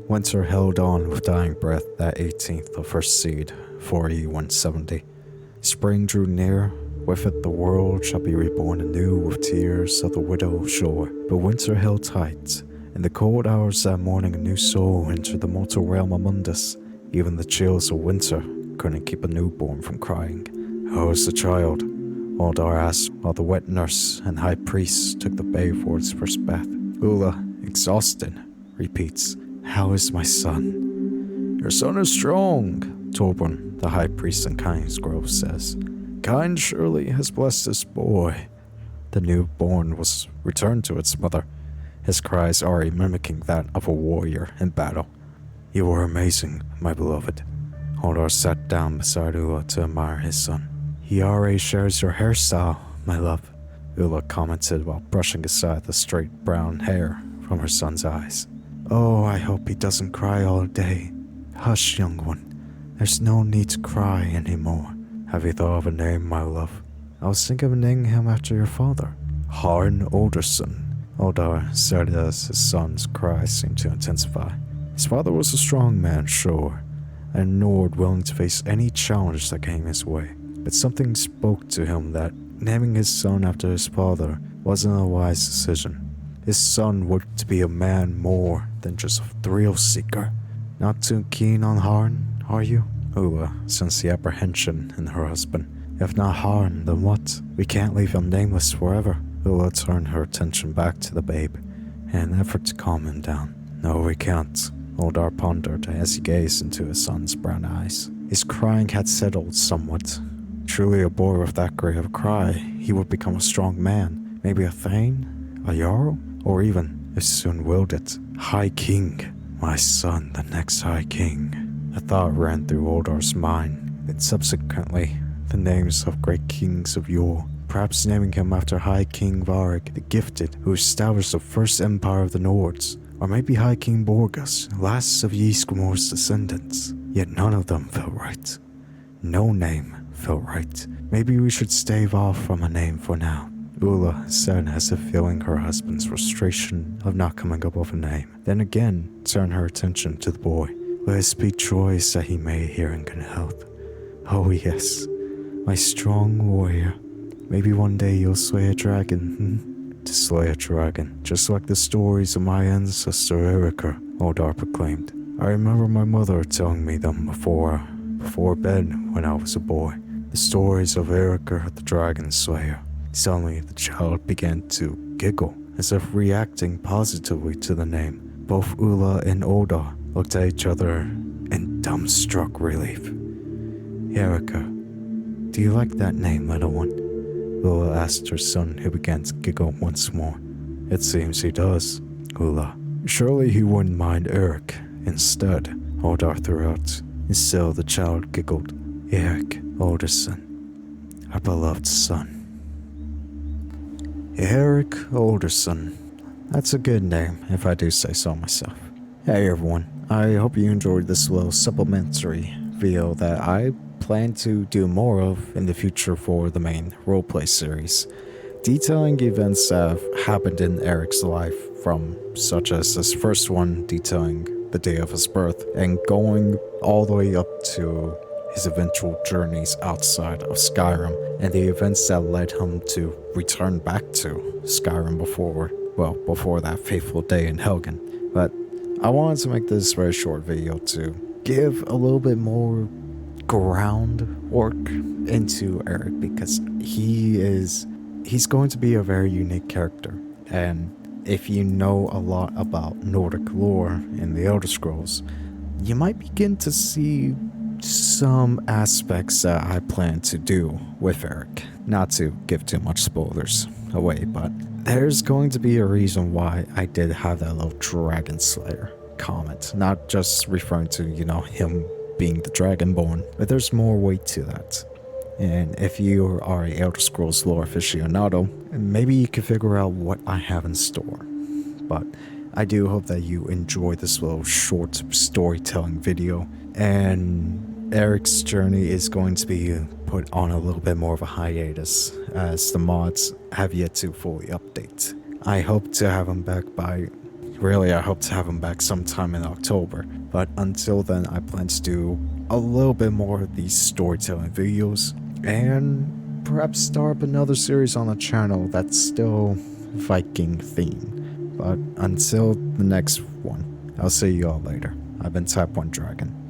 Winter held on with dying breath that 18th of her seed, 4E170. Spring drew near, with it the world shall be reborn anew with tears of the Widow of Shor. But winter held tight. In the cold hours that morning a new soul entered the mortal realm of Mundus. Even the chills of winter couldn't keep a newborn from crying. "How is the child?" Oddar asked while the wet nurse and high priest took the babe for its first bath. Ula, exhausted, repeats, "How is my son?" "Your son is strong," Torborn, the high priest in Kain's Grove, says. "Kain surely has blessed this boy." The newborn was returned to its mother, his cries already mimicking that of a warrior in battle. "You are amazing, my beloved." Oddar sat down beside Ula to admire his son. "He already shares your hairstyle, my love," Ula commented while brushing aside the straight brown hair from her son's eyes. "Oh, I hope he doesn't cry all day." "Hush, young one. There's no need to cry anymore." "Have you thought of a name, my love?" "I was thinking of naming him after your father." "Eirik Oddrson," Oddar said as his son's cries seemed to intensify. His father was a strong man, sure, and a Nord willing to face any challenge that came his way. But something spoke to him that naming his son after his father wasn't a wise decision. His son would to be a man more than just a thrill seeker. "Not too keen on Harn, are you?" Ula sensed the apprehension in her husband. "If not Harn, then what? We can't leave him nameless forever." Ula turned her attention back to the babe in an effort to calm him down. "No, we can't," Oddar pondered as he gazed into his son's brown eyes. His crying had settled somewhat. Truly a boy with that great of a cry, he would become a strong man. Maybe a Thane? A Jarl? Or even, if soon willed it, High King. My son, the next High King. A thought ran through Oddar's mind, and subsequently, the names of great kings of yore. Perhaps naming him after High King Varg, the Gifted, who established the first empire of the Nords. Or maybe High King Borgus, last of Ysgrimor's descendants. Yet none of them felt right. No name felt right. Maybe we should stave off from a name for now. Ula said as if feeling her husband's frustration of not coming up with a name. Then again, turned her attention to the boy. Let us be joyous that he may hear in good health. Oh yes, my strong warrior. Maybe one day you'll slay a dragon, To slay a dragon, just like the stories of my ancestor Eirik, Oddar proclaimed. I remember my mother telling me them before bed when I was a boy. The stories of Eirik the Dragon Slayer. Suddenly the child began to giggle, as if reacting positively to the name. Both Ula and Oddar looked at each other in dumbstruck relief. Eirik, do you like that name, little one? Ula asked her son, who began to giggle once more. It seems he does, Ula. Surely he wouldn't mind Eirik instead, Oddar threw out. And still the child giggled. Eirik Oddrson, our beloved son. Eirik Oddrson. That's a good name, if I do say so myself. Hey everyone, I hope you enjoyed this little supplementary video that I plan to do more of in the future for the main roleplay series, detailing events that have happened in Eirik's life, from such as this first one detailing the day of his birth, and going all the way up to his eventual journeys outside of Skyrim, and the events that led him to return back to Skyrim before that fateful day in Helgen. But I wanted to make this very short video to give a little bit more groundwork into Eirik, because he's going to be a very unique character. And if you know a lot about Nordic lore in the Elder Scrolls, you might begin to see some aspects that I plan to do with Eirik. Not to give too much spoilers away, but there's going to be a reason why I did have that little Dragon Slayer comment. Not just referring to, him being the Dragonborn, but there's more weight to that. And if you are a Elder Scrolls lore aficionado, maybe you can figure out what I have in store. But I do hope that you enjoy this little short storytelling video, and Eirik's journey is going to be put on a little bit more of a hiatus, as the mods have yet to fully update. I hope to have him back by Really, I hope to have him back sometime in October, but until then, I plan to do a little bit more of these storytelling videos, and perhaps start up another series on the channel that's still Viking themed. But until the next one, I'll see you all later. I've been Type 1 Dragon.